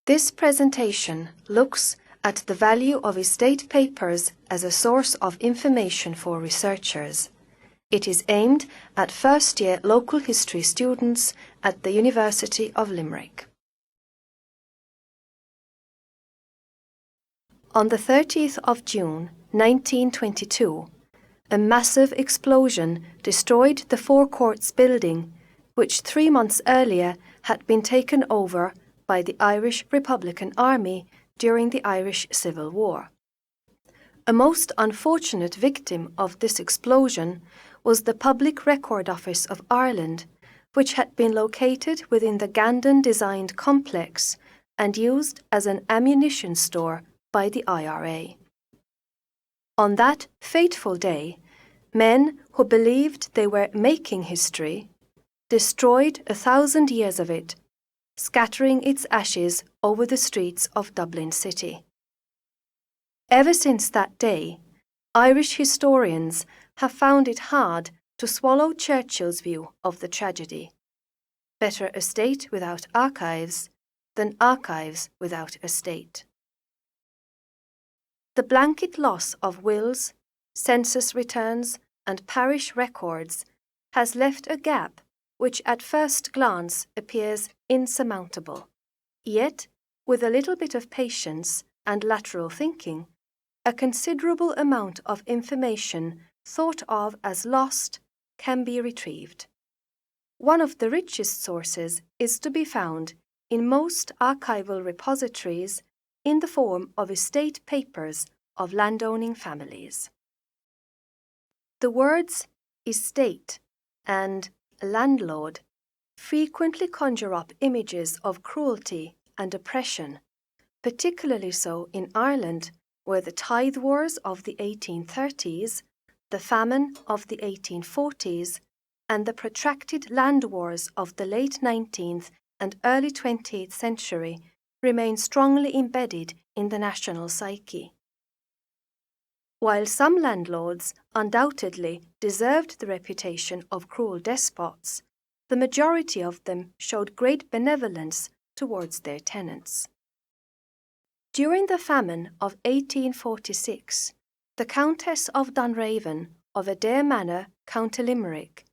This presentation looks at the value of estate papers as a source of information for researchers. It is aimed at first-year local history students at the University of Limerick. On the 30th of June 1922, a massive explosion destroyed the Four Courts building, which 3 months earlier had been taken over by the Irish Republican Army during the Irish Civil War. A most unfortunate victim of this explosion was the Public Record Office of Ireland, which had been located within the Gandon-designed complex and used as an ammunition store by the IRA. On that fateful day, men who believed they were making history destroyed 1,000 years of it, scattering its ashes over the streets of Dublin City. Ever since that day, Irish historians have found it hard to swallow Churchill's view of the tragedy. Better a state without archives than archives without a state. The blanket loss of wills, census returns, and parish records has left a gap which at first glance appears insurmountable. Yet, with a little bit of patience and lateral thinking, a considerable amount of information thought of as lost can be retrieved. One of the richest sources is to be found in most archival repositories in the form of estate papers of landowning families. The words estate and landlord frequently conjure up images of cruelty and oppression, particularly so in Ireland, where the tithe wars of the 1830s, the famine of the 1840s, and the protracted land wars of the late 19th and early 20th century remain strongly embedded in the national psyche. While some landlords undoubtedly deserved the reputation of cruel despots, the majority of them showed great benevolence towards their tenants. During the famine of 1846, the Countess of Dunraven of Adare Manor, County Limerick,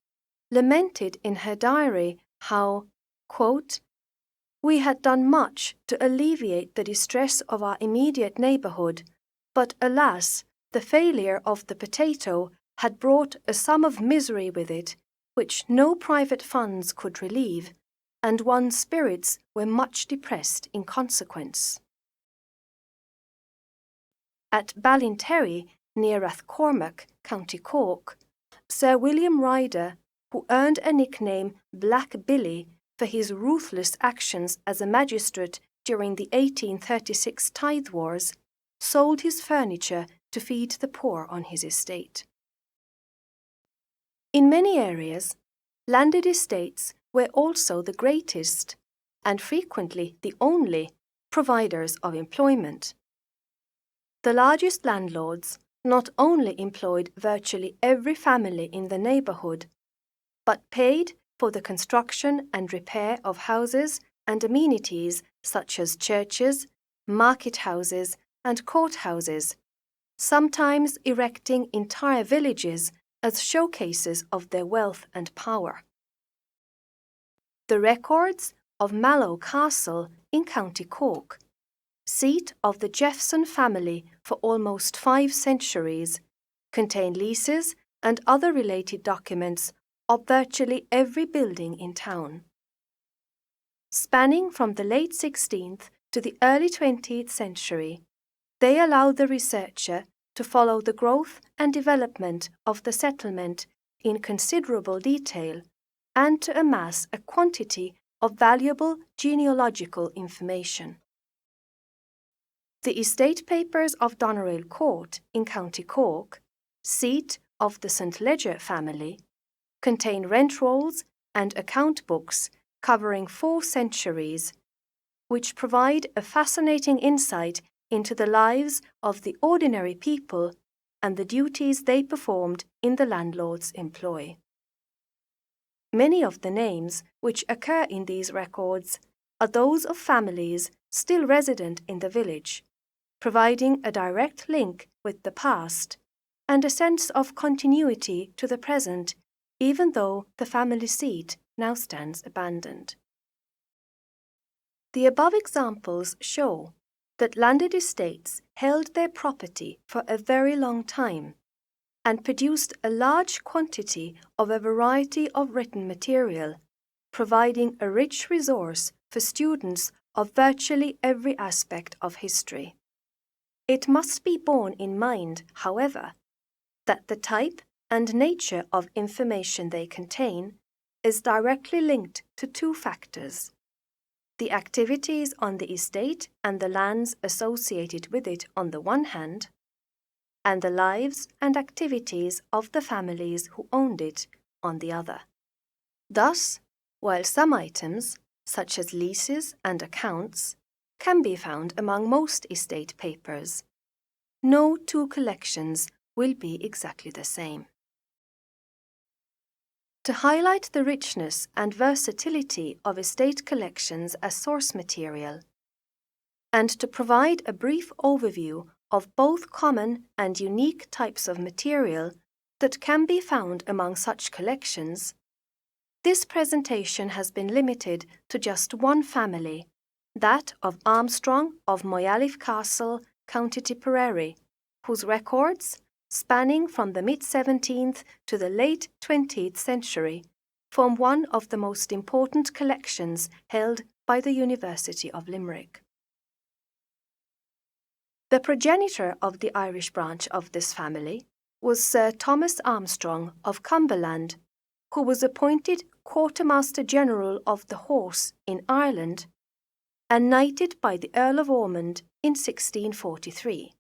lamented in her diary how, quote, "We had done much to alleviate the distress of our immediate neighbourhood, but alas, the failure of the potato had brought a sum of misery with it, which no private funds could relieve, and one's spirits were much depressed in consequence." At Ballinterry, near Rathcormac, County Cork, Sir William Ryder, who earned a nickname Black Billy for his ruthless actions as a magistrate during the 1836 tithe wars, sold his furniture to feed the poor on his estate. In many areas, landed estates were also the greatest, and frequently the only, providers of employment. The largest landlords not only employed virtually every family in the neighbourhood, but paid for the construction and repair of houses and amenities such as churches, market houses, and courthouses, sometimes erecting entire villages as showcases of their wealth and power. The records of Mallow Castle in County Cork, seat of the Jeffson family for almost 5 centuries, contain leases and other related documents of virtually every building in town. Spanning from the late 16th to the early 20th century, they allow the researcher to follow the growth and development of the settlement in considerable detail and to amass a quantity of valuable genealogical information. The estate papers of Doneraile Court in County Cork, seat of the St. Leger family, contain rent rolls and account books covering 4 centuries, which provide a fascinating insight into the lives of the ordinary people and the duties they performed in the landlord's employ. Many of the names which occur in these records are those of families still resident in the village, providing a direct link with the past and a sense of continuity to the present, even though the family seat now stands abandoned. The above examples show that landed estates held their property for a very long time and produced a large quantity of a variety of written material, providing a rich resource for students of virtually every aspect of history. It must be borne in mind, however, that the type and nature of information they contain is directly linked to two factors: the activities on the estate and the lands associated with it on the one hand, and the lives and activities of the families who owned it on the other. Thus, while some items, such as leases and accounts, can be found among most estate papers, no two collections will be exactly the same. To highlight the richness and versatility of estate collections as source material, and to provide a brief overview of both common and unique types of material that can be found among such collections, this presentation has been limited to just one family, that of Armstrong of Moyalif Castle, County Tipperary, whose records, spanning from the mid-17th to the late 20th century, form one of the most important collections held by the University of Limerick. The progenitor of the Irish branch of this family was Sir Thomas Armstrong of Cumberland, who was appointed Quartermaster General of the Horse in Ireland and knighted by the Earl of Ormond in 1643.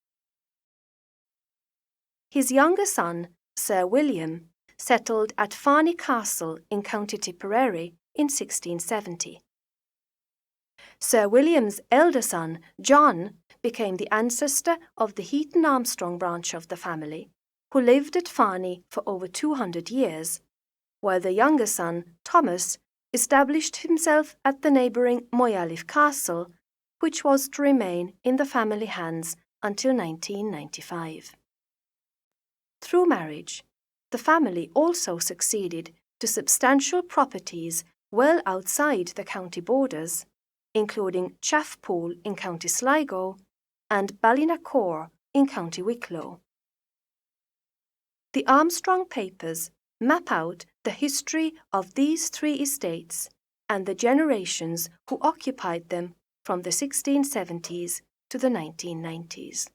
His younger son, Sir William, settled at Farney Castle in County Tipperary in 1670. Sir William's elder son, John, became the ancestor of the Heaton Armstrong branch of the family, who lived at Farney for over 200 years, while the younger son, Thomas, established himself at the neighbouring Moyalif Castle, which was to remain in the family hands until 1995. Through marriage, the family also succeeded to substantial properties well outside the county borders, including Chaffpool in County Sligo and Ballinacor in County Wicklow. The Armstrong Papers map out the history of these three estates and the generations who occupied them from the 1670s to the 1990s.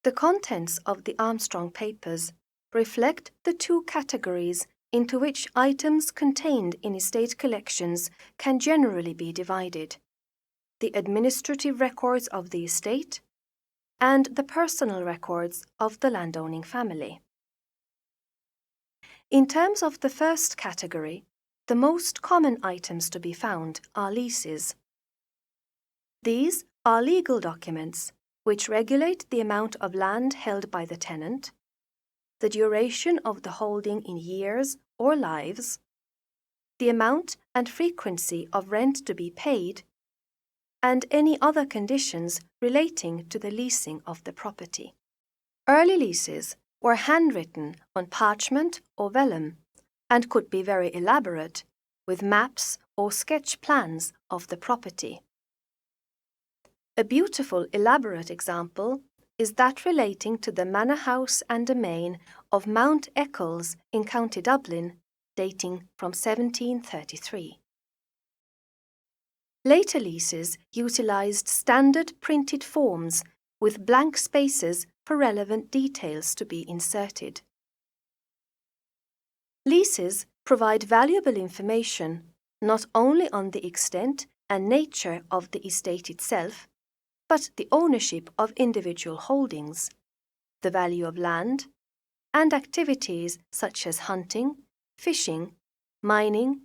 The contents of the Armstrong Papers reflect the two categories into which items contained in estate collections can generally be divided: the administrative records of the estate and the personal records of the landowning family. In terms of the first category, the most common items to be found are leases. These are legal documents which regulate the amount of land held by the tenant, the duration of the holding in years or lives, the amount and frequency of rent to be paid, and any other conditions relating to the leasing of the property. Early leases were handwritten on parchment or vellum and could be very elaborate, with maps or sketch plans of the property. A beautiful, elaborate example is that relating to the manor house and domain of Mount Eccles in County Dublin, dating from 1733. Later leases utilised standard printed forms with blank spaces for relevant details to be inserted. Leases provide valuable information not only on the extent and nature of the estate itself, but the ownership of individual holdings, the value of land, and activities such as hunting, fishing, mining,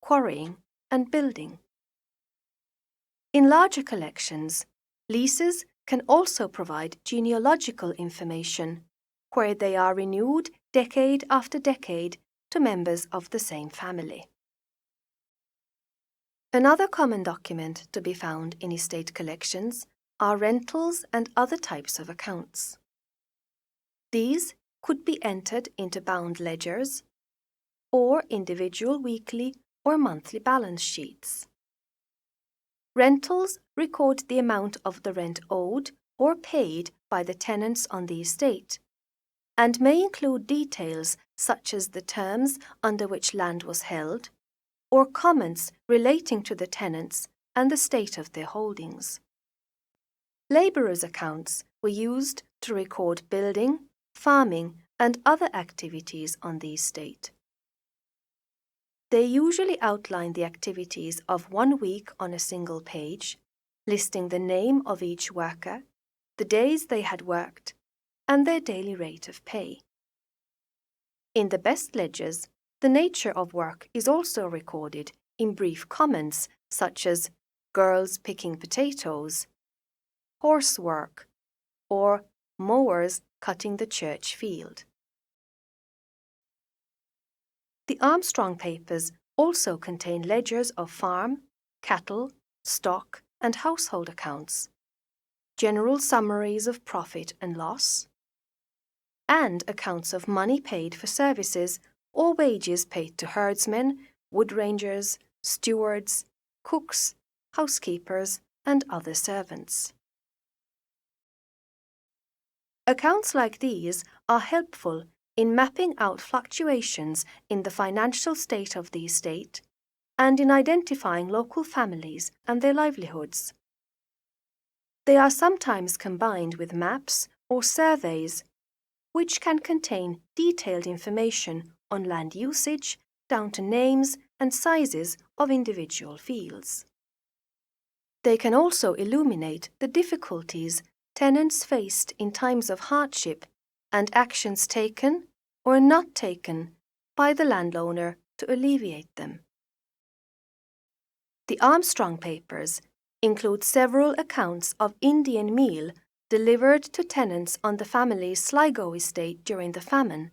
quarrying, and building. In larger collections, leases can also provide genealogical information, where they are renewed decade after decade to members of the same family. Another common document to be found in estate collections are rentals and other types of accounts. These could be entered into bound ledgers or individual weekly or monthly balance sheets. Rentals record the amount of the rent owed or paid by the tenants on the estate, and may include details such as the terms under which land was held, or comments relating to the tenants and the state of their holdings. Labourers' accounts were used to record building, farming, and other activities on the estate. They usually outline the activities of 1 week on a single page, listing the name of each worker, the days they had worked, and their daily rate of pay. In the best ledgers, the nature of work is also recorded in brief comments such as girls picking potatoes, horse work, or mowers cutting the church field. The Armstrong Papers also contain ledgers of farm, cattle, stock, and household accounts, general summaries of profit and loss, and accounts of money paid for services or wages paid to herdsmen, wood rangers, stewards, cooks, housekeepers, and other servants. Accounts like these are helpful in mapping out fluctuations in the financial state of the estate and in identifying local families and their livelihoods. They are sometimes combined with maps or surveys, which can contain detailed information on land usage down to names and sizes of individual fields. They can also illuminate the difficulties tenants faced in times of hardship and actions taken or not taken by the landowner to alleviate them. The Armstrong Papers include several accounts of Indian meal delivered to tenants on the family's Sligo estate during the famine,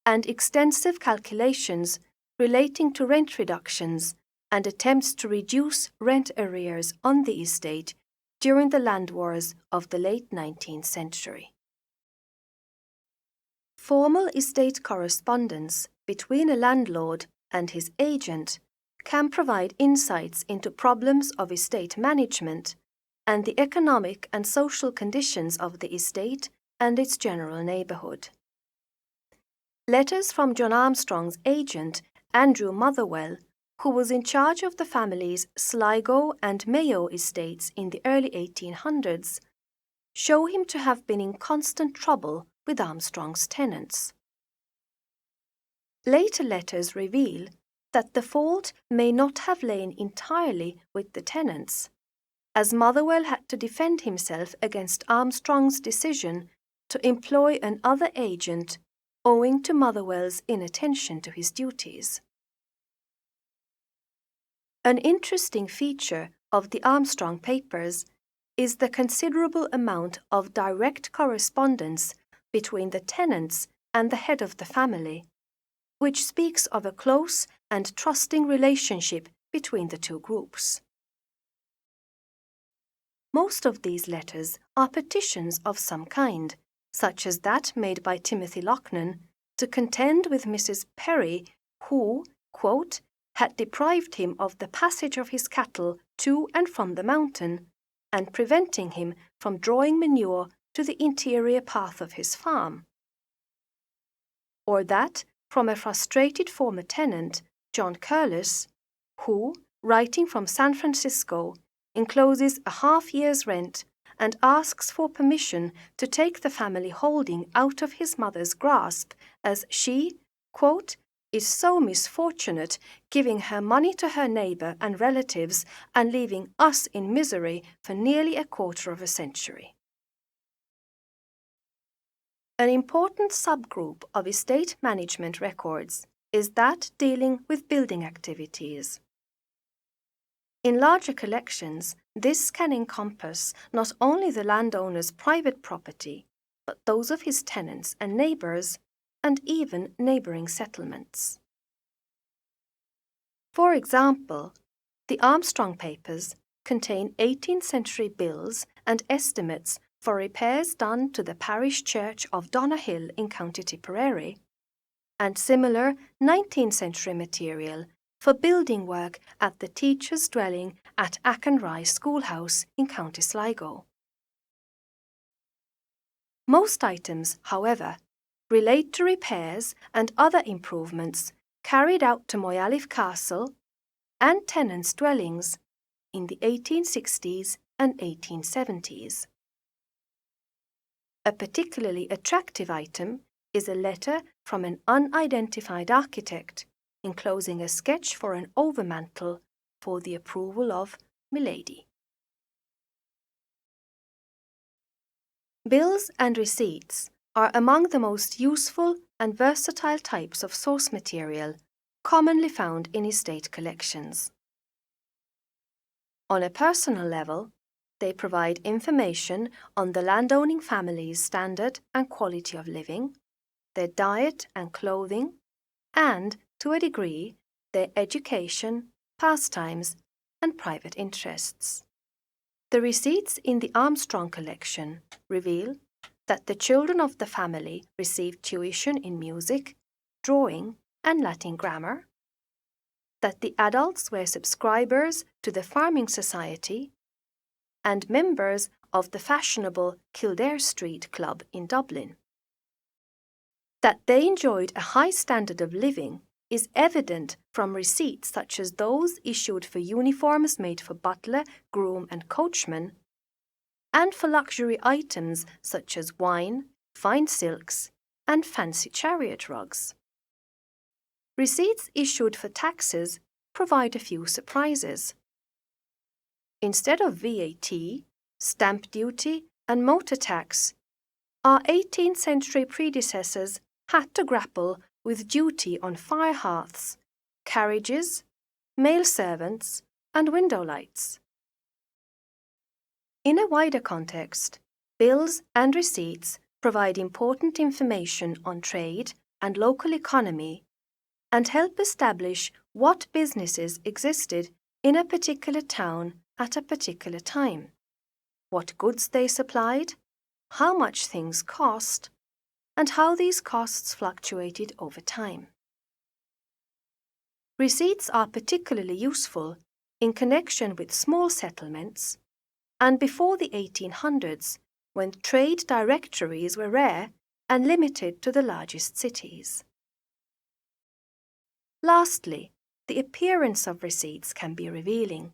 and extensive calculations relating to rent reductions and attempts to reduce rent arrears on the estate during the land wars of the late 19th century. Formal estate correspondence between a landlord and his agent can provide insights into problems of estate management and the economic and social conditions of the estate and its general neighbourhood. Letters from John Armstrong's agent, Andrew Motherwell, who was in charge of the family's Sligo and Mayo estates in the early 1800s, show him to have been in constant trouble with Armstrong's tenants. Later letters reveal that the fault may not have lain entirely with the tenants, as Motherwell had to defend himself against Armstrong's decision to employ another agent owing to Motherwell's inattention to his duties. An interesting feature of the Armstrong Papers is the considerable amount of direct correspondence between the tenants and the head of the family, which speaks of a close and trusting relationship between the two groups. Most of these letters are petitions of some kind, such as that made by Timothy Loughnane to contend with Mrs. Perry, who, quote, had deprived him of the passage of his cattle to and from the mountain, and preventing him from drawing manure to the interior path of his farm. Or that from a frustrated former tenant, John Curlis, who, writing from San Francisco, encloses a half-year's rent and asks for permission to take the family holding out of his mother's grasp, as she, quote, is so misfortunate, giving her money to her neighbour and relatives and leaving us in misery for nearly a quarter of a century. An important subgroup of estate management records is that dealing with building activities. In larger collections, this can encompass not only the landowner's private property, but those of his tenants and neighbours, and even neighbouring settlements. For example, The Armstrong Papers contain 18th century bills and estimates for repairs done to the parish church of Donahill in County Tipperary, and similar 19th century material for building work at the teacher's dwelling at Achonry Schoolhouse in County Sligo. Most items, however, relate to repairs and other improvements carried out to Moyalif Castle and tenants' dwellings in the 1860s and 1870s. A particularly attractive item is a letter from an unidentified architect enclosing a sketch for an overmantel for the approval of Milady. Bills and receipts are among the most useful and versatile types of source material commonly found in estate collections. On a personal level, they provide information on the landowning family's standard and quality of living, their diet and clothing, and, to a degree, their education, pastimes, and private interests. The receipts in the Armstrong collection reveal that the children of the family received tuition in music, drawing, and Latin grammar, that the adults were subscribers to the Farming Society and members of the fashionable Kildare Street Club in Dublin. That they enjoyed a high standard of living is evident from receipts such as those issued for uniforms made for butler, groom, and coachman, and for luxury items such as wine, fine silks, and fancy chariot rugs. Receipts issued for taxes provide a few surprises. Instead of VAT, stamp duty, and motor tax, our 18th century predecessors had to grapple with duty on fire hearths, carriages, male servants, and window lights. In a wider context, bills and receipts provide important information on trade and local economy and help establish what businesses existed in a particular town at a particular time, what goods they supplied, how much things cost, and how these costs fluctuated over time. Receipts are particularly useful in connection with small settlements and before the 1800s, when trade directories were rare and limited to the largest cities. Lastly, the appearance of receipts can be revealing.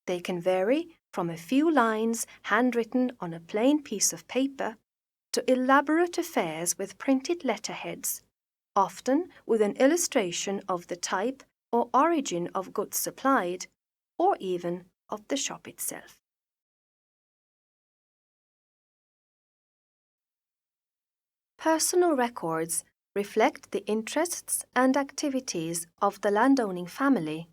They can vary from a few lines handwritten on a plain piece of paper to elaborate affairs with printed letterheads, often with an illustration of the type or origin of goods supplied, or even of the shop itself. Personal records reflect the interests and activities of the landowning family,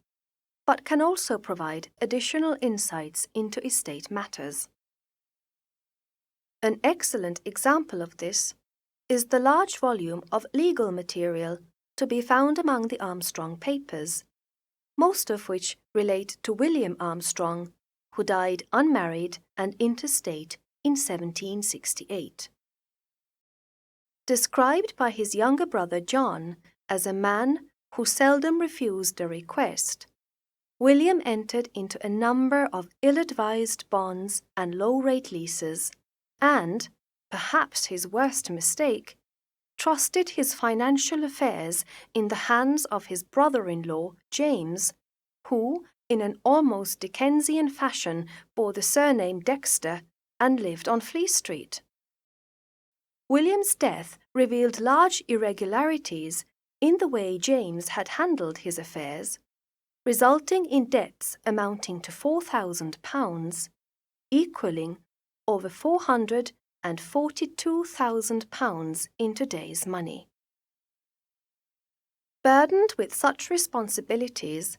but can also provide additional insights into estate matters. An excellent example of this is the large volume of legal material to be found among the Armstrong Papers, most of which relate to William Armstrong, who died unmarried and intestate in 1768. Described by his younger brother John as a man who seldom refused a request, William entered into a number of ill-advised bonds and low-rate leases, and, perhaps his worst mistake, trusted his financial affairs in the hands of his brother-in-law, James, who, in an almost Dickensian fashion, bore the surname Dexter and lived on Fleece Street. William's death revealed large irregularities in the way James had handled his affairs, resulting in debts amounting to £4,000, equaling over £442,000 in today's money. Burdened with such responsibilities,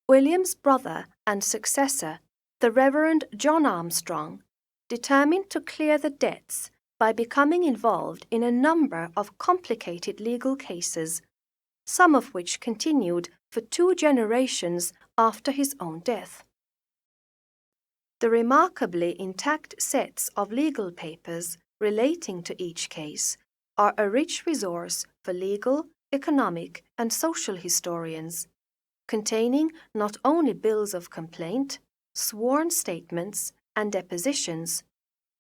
William's brother and successor, the Reverend John Armstrong, determined to clear the debts by becoming involved in a number of complicated legal cases, some of which continued for 2 generations after his own death. The remarkably intact sets of legal papers relating to each case are a rich resource for legal, economic, and social historians, containing not only bills of complaint, sworn statements, and depositions,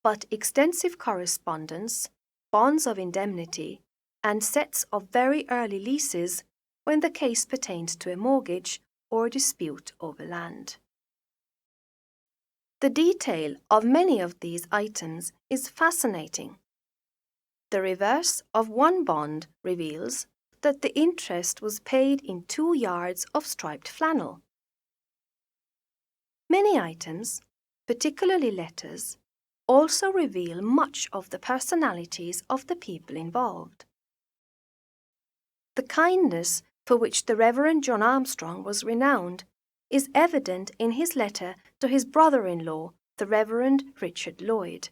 but extensive correspondence, bonds of indemnity, and sets of very early leases when the case pertained to a mortgage or dispute over land. The detail of many of these items is fascinating. The reverse of one bond reveals that the interest was paid in 2 yards of striped flannel. Many items, particularly letters, also reveal much of the personalities of the people involved. The kindness for which the Reverend John Armstrong was renowned is evident in his letter to his brother-in-law, the Reverend Richard Lloyd.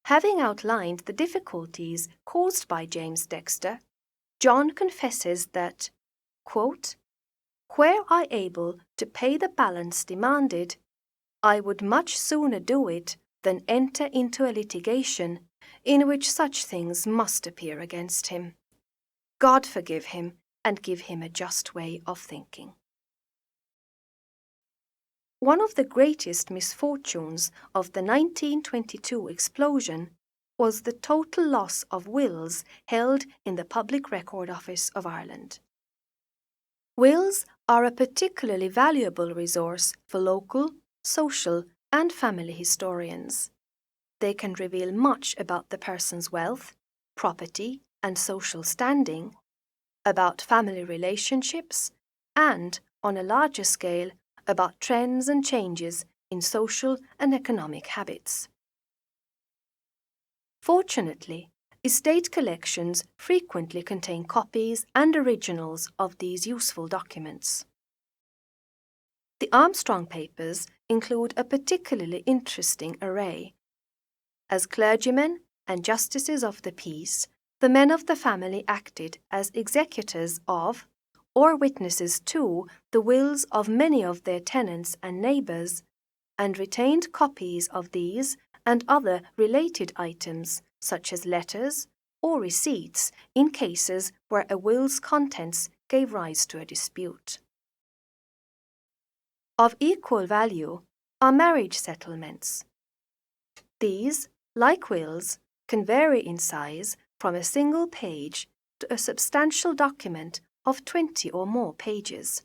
Having outlined the difficulties caused by James Dexter, John confesses that, quote, "Were I able to pay the balance demanded, I would much sooner do it than enter into a litigation in which such things must appear against him. God forgive him and give him a just way of thinking." One of the greatest misfortunes of the 1922 explosion was the total loss of wills held in the Public Record Office of Ireland. Wills are a particularly valuable resource for local, social, and family historians. They can reveal much about the person's wealth, property, and social standing, about family relationships, and, on a larger scale, about trends and changes in social and economic habits. Fortunately, estate collections frequently contain copies and originals of these useful documents. The Armstrong papers include a particularly interesting array. As clergymen and justices of the peace, the men of the family acted as executors of, or witnesses to, the wills of many of their tenants and neighbours, and retained copies of these and other related items, such as letters or receipts, in cases where a will's contents gave rise to a dispute. Of equal value are marriage settlements. These, like wills, can vary in size from a single page to a substantial document of 20 or more pages.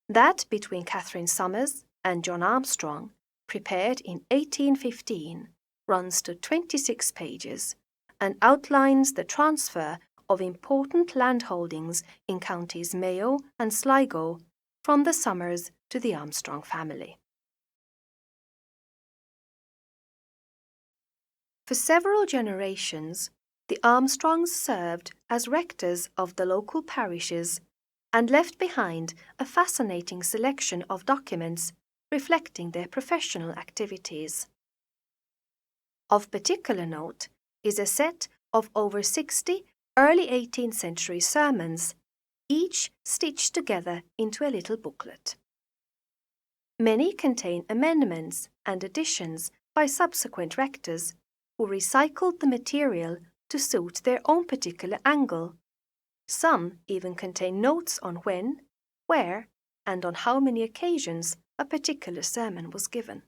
That between Catherine Somers and John Armstrong, prepared in 1815, runs to 26 pages and outlines the transfer of important landholdings in counties Mayo and Sligo from the Somers to the Armstrong family. For several generations, the Armstrongs served as rectors of the local parishes and left behind a fascinating selection of documents reflecting their professional activities. Of particular note is a set of over 60 early 18th century sermons, each stitched together into a little booklet. Many contain amendments and additions by subsequent rectors who recycled the material to suit their own particular angle. Some even contain notes on when, where, and on how many occasions a particular sermon was given.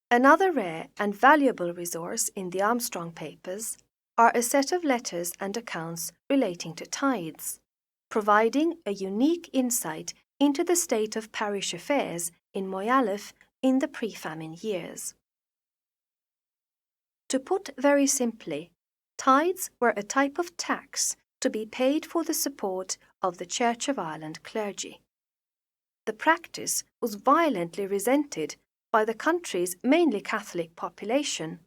Another rare and valuable resource in the Armstrong papers are a set of letters and accounts relating to tithes, providing a unique insight into the state of parish affairs in Moyalef in the pre-famine years. To put very simply, tithes were a type of tax to be paid for the support of the Church of Ireland clergy. The practice was violently resented by the country's mainly Catholic population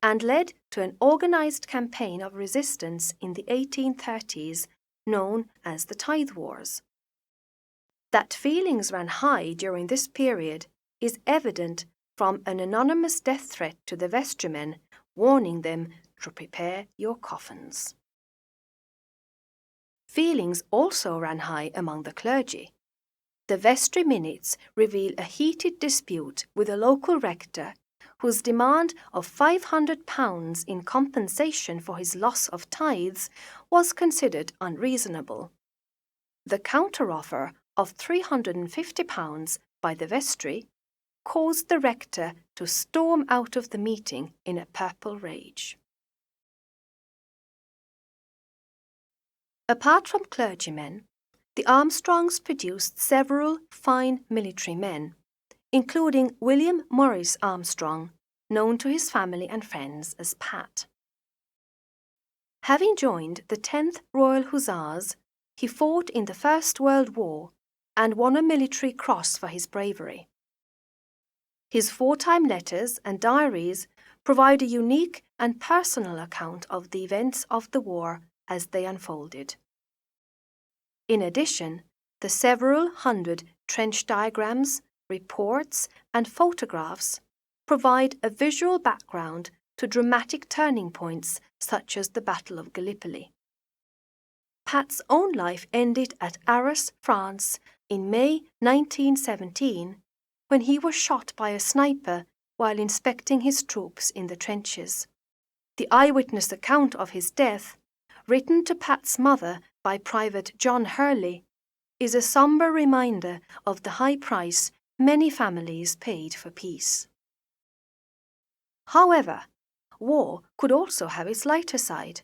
and led to an organised campaign of resistance in the 1830s known as the Tithe Wars. That feelings ran high during this period is evident from an anonymous death threat to the vestrymen warning them to prepare your coffins. Feelings also ran high among the clergy. The vestry minutes reveal a heated dispute with a local rector whose demand of £500 in compensation for his loss of tithes was considered unreasonable. The counteroffer of £350 by the vestry caused the rector to storm out of the meeting in a purple rage. Apart from clergymen, the Armstrongs produced several fine military men, including William Morris Armstrong, known to his family and friends as Pat. Having joined the 10th Royal Hussars, he fought in the First World War and won a military cross for his bravery. His wartime letters and diaries provide a unique and personal account of the events of the war as they unfolded. In addition, the several hundred trench diagrams, reports, and photographs provide a visual background to dramatic turning points such as the Battle of Gallipoli. Pat's own life ended at Arras, France, in May 1917, when he was shot by a sniper while inspecting his troops in the trenches. The eyewitness account of his death, written to Pat's mother by Private John Hurley, is a somber reminder of the high price many families paid for peace. However, war could also have its lighter side.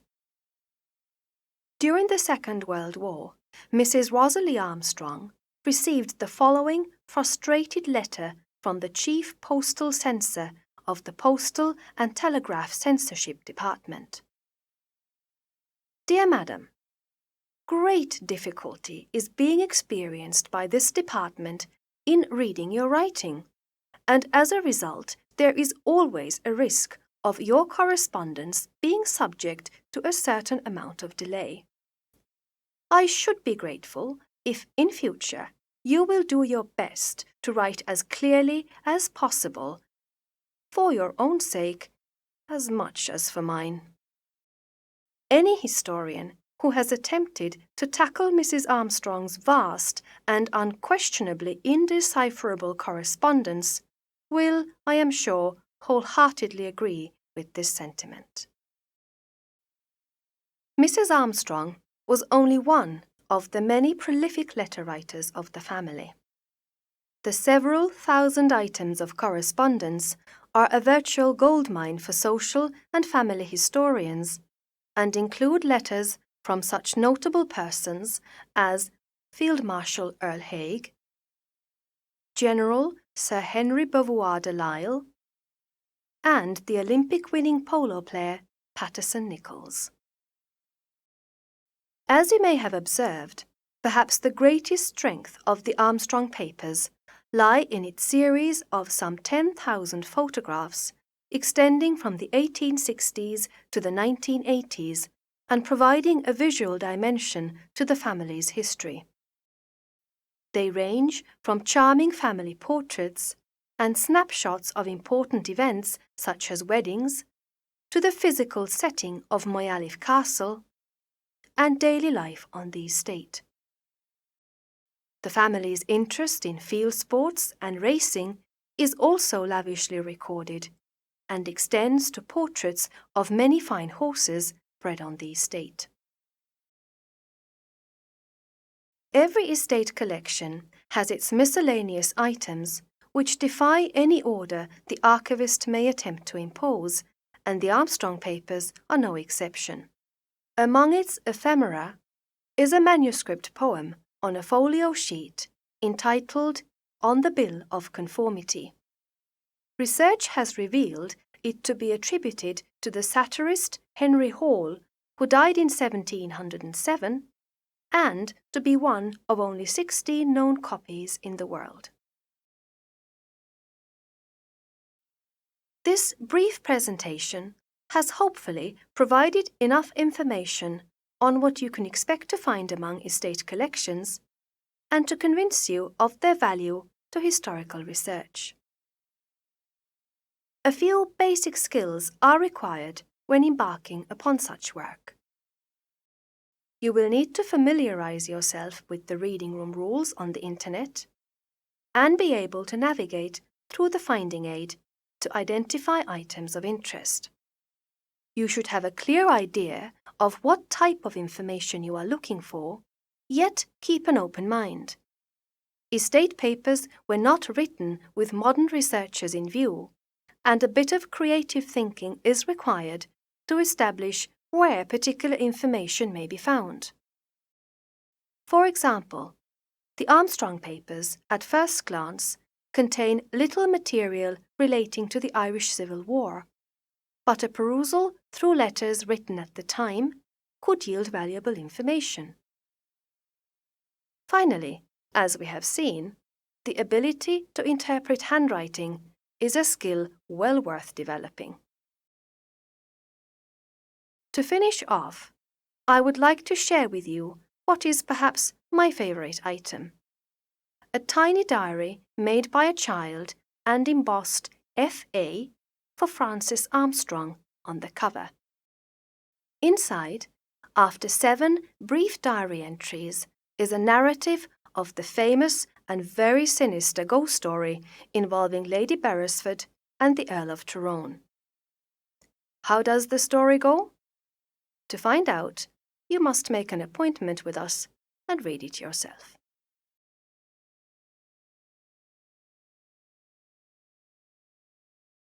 During the Second World War, Mrs. Rosalie Armstrong received the following frustrated letter from the Chief Postal Censor of the Postal and Telegraph Censorship Department. Dear Madam, great difficulty is being experienced by this department in reading your writing, and as a result, there is always a risk of your correspondence being subject to a certain amount of delay. I should be grateful if, in future, you will do your best to write as clearly as possible, for your own sake as much as for mine. Any historian who has attempted to tackle Mrs. Armstrong's vast and unquestionably indecipherable correspondence will, I am sure, wholeheartedly agree with this sentiment. Mrs. Armstrong was only one of the many prolific letter writers of the family. The several thousand items of correspondence are a virtual goldmine for social and family historians, and include letters from such notable persons as Field Marshal Earl Haig, General Sir Henry Beauvoir de Lisle, and the Olympic-winning polo player Patterson Nichols. As you may have observed, perhaps the greatest strength of the Armstrong Papers lie in its series of some 10,000 photographs extending from the 1860s to the 1980s and providing a visual dimension to the family's history. They range from charming family portraits and snapshots of important events such as weddings to the physical setting of Moyalif Castle and daily life on the estate. The family's interest in field sports and racing is also lavishly recorded and extends to portraits of many fine horses bred on the estate. Every estate collection has its miscellaneous items which defy any order the archivist may attempt to impose, and the Armstrong Papers are no exception. Among its ephemera is a manuscript poem on a folio sheet entitled On the Bill of Conformity. Research has revealed it to be attributed to the satirist Henry Hall, who died in 1707, and to be one of only 16 known copies in the world. This brief presentation has hopefully provided enough information on what you can expect to find among estate collections and to convince you of their value to historical research. A few basic skills are required when embarking upon such work. You will need to familiarize yourself with the reading room rules on the internet and be able to navigate through the finding aid to identify items of interest. You should have a clear idea of what type of information you are looking for, yet keep an open mind. Estate papers were not written with modern researchers in view, and a bit of creative thinking is required to establish where particular information may be found. For example, the Armstrong papers, at first glance, contain little material relating to the Irish Civil War, but a perusal through letters written at the time could yield valuable information. Finally, as we have seen, the ability to interpret handwriting is a skill well worth developing. To finish off, I would like to share with you what is perhaps my favorite item: a tiny diary made by a child and embossed F.A. for Francis Armstrong on the cover. Inside, after 7 brief diary entries, is a narrative of the famous and very sinister ghost story involving Lady Beresford and the Earl of Tyrone. How does the story go? To find out, you must make an appointment with us and read it yourself.